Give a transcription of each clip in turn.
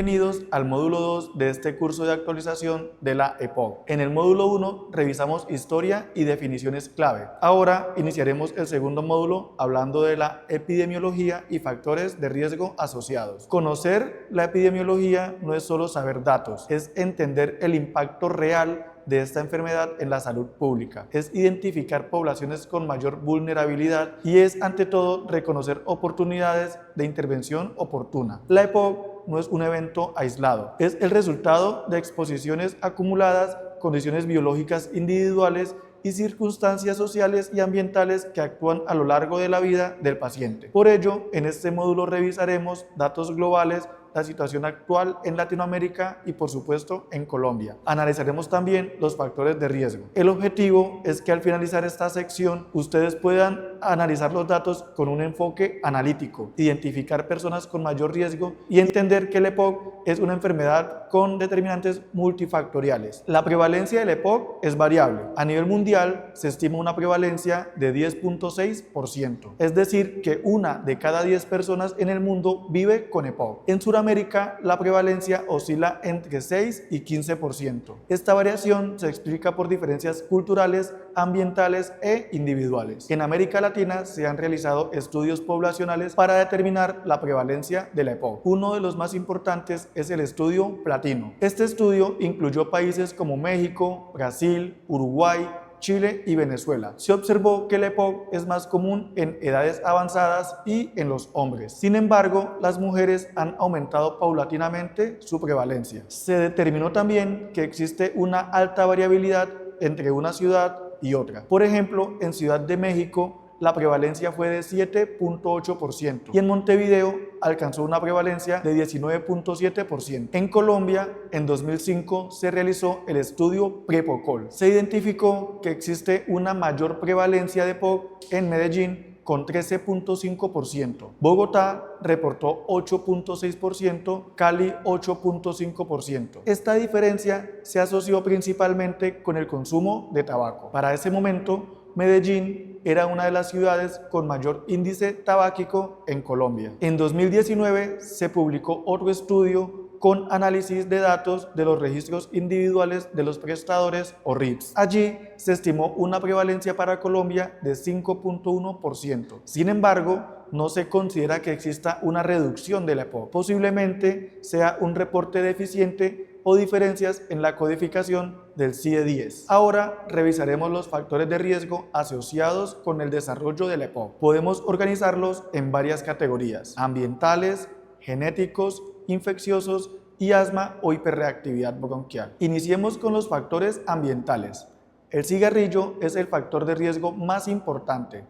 Bienvenidos al módulo 2 de este curso de actualización de la EPOC. En el módulo 1 revisamos historia y definiciones clave. Ahora iniciaremos el segundo módulo hablando de la epidemiología y factores de riesgo asociados. Conocer la epidemiología no es solo saber datos, es entender el impacto real de esta enfermedad en la salud pública, es identificar poblaciones con mayor vulnerabilidad y es ante todo reconocer oportunidades de intervención oportuna. La EPOC no es un evento aislado, es el resultado de exposiciones acumuladas, condiciones biológicas individuales y circunstancias sociales y ambientales que actúan a lo largo de la vida del paciente. Por ello, en este módulo revisaremos datos globales, la situación actual en Latinoamérica y por supuesto en Colombia. Analizaremos también los factores de riesgo. El objetivo es que al finalizar esta sección ustedes puedan analizar los datos con un enfoque analítico, identificar personas con mayor riesgo y entender que el EPOC es una enfermedad con determinantes multifactoriales. La prevalencia del EPOC es variable. A nivel mundial se estima una prevalencia de 10.6%, es decir, que una de cada 10 personas en el mundo vive con EPOC. En Sudamérica, la prevalencia oscila entre 6 y 15%. Esta variación se explica por diferencias culturales, ambientales e individuales. En América Latina se han realizado estudios poblacionales para determinar la prevalencia de la EPOC. Uno de los más importantes es el estudio Platino. Este estudio incluyó países como México, Brasil, Uruguay, Chile y Venezuela. Se observó que la EPOC es más común en edades avanzadas y en los hombres. Sin embargo, las mujeres han aumentado paulatinamente su prevalencia. Se determinó también que existe una alta variabilidad entre una ciudad y otra. Por ejemplo, en Ciudad de México, la prevalencia fue de 7.8% y en Montevideo alcanzó una prevalencia de 19.7%. En Colombia, en 2005, se realizó el estudio Prepocol. Se identificó que existe una mayor prevalencia de EPOC en Medellín con 13.5%. Bogotá reportó 8.6%, Cali 8.5%. Esta diferencia se asoció principalmente con el consumo de tabaco. Para ese momento, Medellín era una de las ciudades con mayor índice tabáquico en Colombia. En 2019 se publicó otro estudio con análisis de datos de los registros individuales de los prestadores o RIPS. Allí se estimó una prevalencia para Colombia de 5.1%. Sin embargo, no se considera que exista una reducción de la EPOC. Posiblemente sea un reporte deficiente o diferencias en la codificación del CIE-10. Ahora revisaremos los factores de riesgo asociados con el desarrollo de la EPOC. Podemos organizarlos en varias categorías: ambientales, genéticos, infecciosos y asma o hiperreactividad bronquial. Iniciemos con los factores ambientales. El cigarrillo es el factor de riesgo más importante.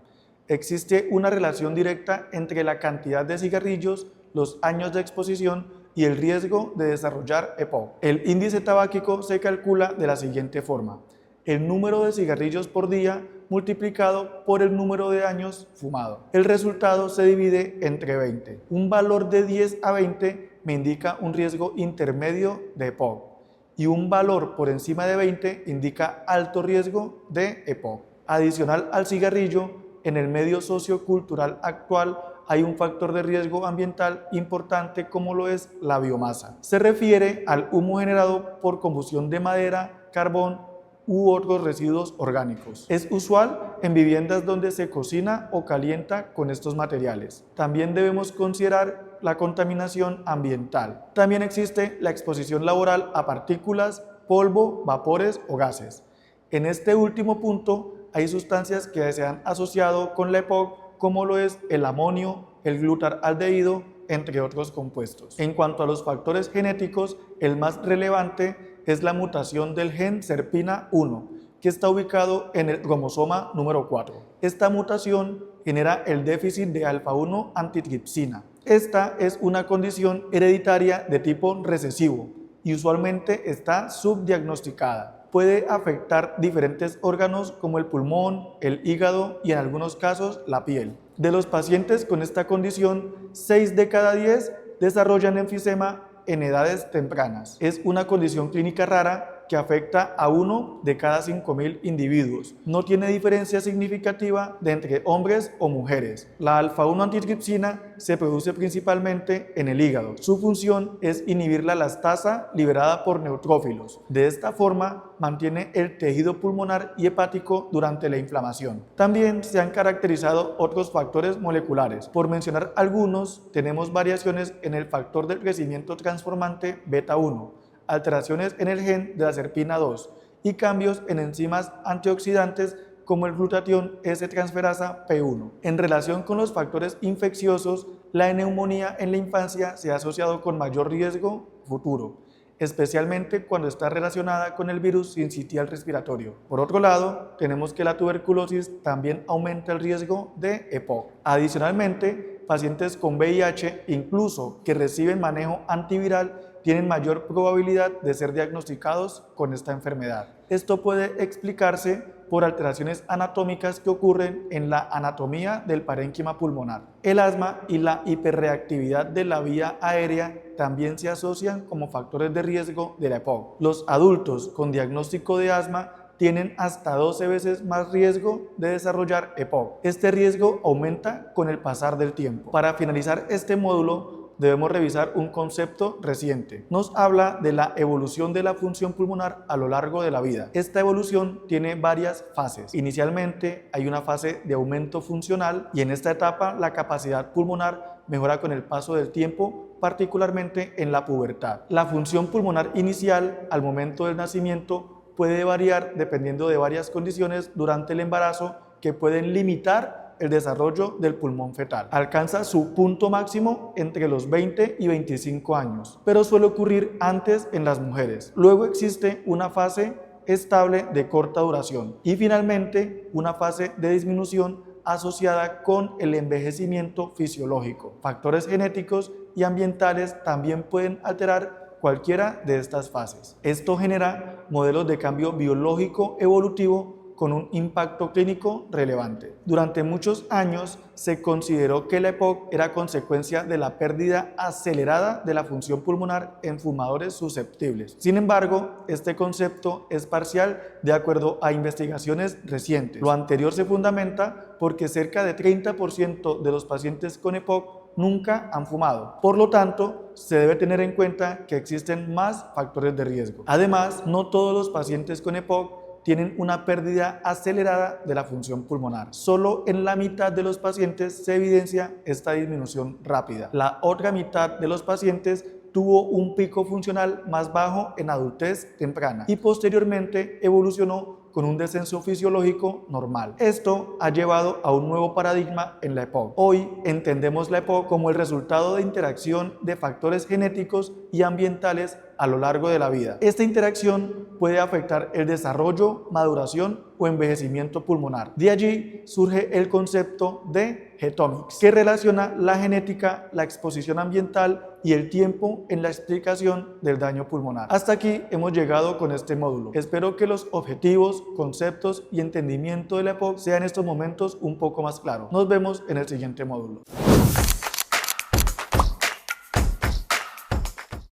Existe una relación directa entre la cantidad de cigarrillos, los años de exposición y el riesgo de desarrollar EPOC. El índice tabáquico se calcula de la siguiente forma: el número de cigarrillos por día multiplicado por el número de años fumado. El resultado se divide entre 20. Un valor de 10 a 20 me indica un riesgo intermedio de EPOC y un valor por encima de 20 indica alto riesgo de EPOC. Adicional al cigarrillo, en el medio sociocultural actual hay un factor de riesgo ambiental importante como lo es la biomasa. Se refiere al humo generado por combustión de madera, carbón u otros residuos orgánicos. Es usual en viviendas donde se cocina o calienta con estos materiales. También debemos considerar la contaminación ambiental. También existe la exposición laboral a partículas, polvo, vapores o gases. En este último punto hay sustancias que se han asociado con la EPOC como lo es el amonio, el glutaraldehído, entre otros compuestos. En cuanto a los factores genéticos, el más relevante es la mutación del gen SERPINA1, que está ubicado en el cromosoma número 4. Esta mutación genera el déficit de alfa-1 antitripsina. Esta es una condición hereditaria de tipo recesivo y usualmente está subdiagnosticada. Puede afectar diferentes órganos como el pulmón, el hígado y en algunos casos la piel. De los pacientes con esta condición, 6 de cada 10 desarrollan enfisema en edades tempranas. Es una condición clínica rara que afecta a 1 de cada 5.000 individuos. No tiene diferencia significativa de entre hombres o mujeres. La alfa-1 antitripsina se produce principalmente en el hígado. Su función es inhibir la elastasa liberada por neutrófilos. De esta forma, mantiene el tejido pulmonar y hepático durante la inflamación. También se han caracterizado otros factores moleculares. Por mencionar algunos, tenemos variaciones en el factor del crecimiento transformante beta-1, alteraciones en el gen de la serpina 2 y cambios en enzimas antioxidantes como el glutatión S-transferasa P1. En relación con los factores infecciosos, la neumonía en la infancia se ha asociado con mayor riesgo futuro, especialmente cuando está relacionada con el virus sincitial respiratorio. Por otro lado, tenemos que la tuberculosis también aumenta el riesgo de EPOC. Adicionalmente, pacientes con VIH, incluso que reciben manejo antiviral, tienen mayor probabilidad de ser diagnosticados con esta enfermedad. Esto puede explicarse por alteraciones anatómicas que ocurren en la anatomía del parénquima pulmonar. El asma y la hiperreactividad de la vía aérea también se asocian como factores de riesgo de la EPOC. Los adultos con diagnóstico de asma tienen hasta 12 veces más riesgo de desarrollar EPOC. Este riesgo aumenta con el pasar del tiempo. Para finalizar este módulo, debemos revisar un concepto reciente. Nos habla de la evolución de la función pulmonar a lo largo de la vida. Esta evolución tiene varias fases. Inicialmente hay una fase de aumento funcional y en esta etapa la capacidad pulmonar mejora con el paso del tiempo, particularmente en la pubertad. La función pulmonar inicial al momento del nacimiento puede variar dependiendo de varias condiciones durante el embarazo que pueden limitar el desarrollo del pulmón fetal. Alcanza su punto máximo entre los 20 y 25 años, pero suele ocurrir antes en las mujeres. Luego existe una fase estable de corta duración y finalmente una fase de disminución asociada con el envejecimiento fisiológico. Factores genéticos y ambientales también pueden alterar cualquiera de estas fases. Esto genera modelos de cambio biológico evolutivo con un impacto clínico relevante. Durante muchos años se consideró que la EPOC era consecuencia de la pérdida acelerada de la función pulmonar en fumadores susceptibles. Sin embargo, este concepto es parcial de acuerdo a investigaciones recientes. Lo anterior se fundamenta porque cerca de 30% de los pacientes con EPOC nunca han fumado. Por lo tanto, se debe tener en cuenta que existen más factores de riesgo. Además, no todos los pacientes con EPOC tienen una pérdida acelerada de la función pulmonar. Solo en la mitad de los pacientes se evidencia esta disminución rápida. La otra mitad de los pacientes tuvo un pico funcional más bajo en adultez temprana y posteriormente evolucionó con un descenso fisiológico normal. Esto ha llevado a un nuevo paradigma en la EPOC. Hoy entendemos la EPOC como el resultado de interacción de factores genéticos y ambientales a lo largo de la vida. Esta interacción puede afectar el desarrollo, maduración o envejecimiento pulmonar. De allí surge el concepto de Genomics, que relaciona la genética, la exposición ambiental y el tiempo en la explicación del daño pulmonar. Hasta aquí hemos llegado con este módulo. Espero que los objetivos, conceptos y entendimiento de la EPOC sean en estos momentos un poco más claros. Nos vemos en el siguiente módulo.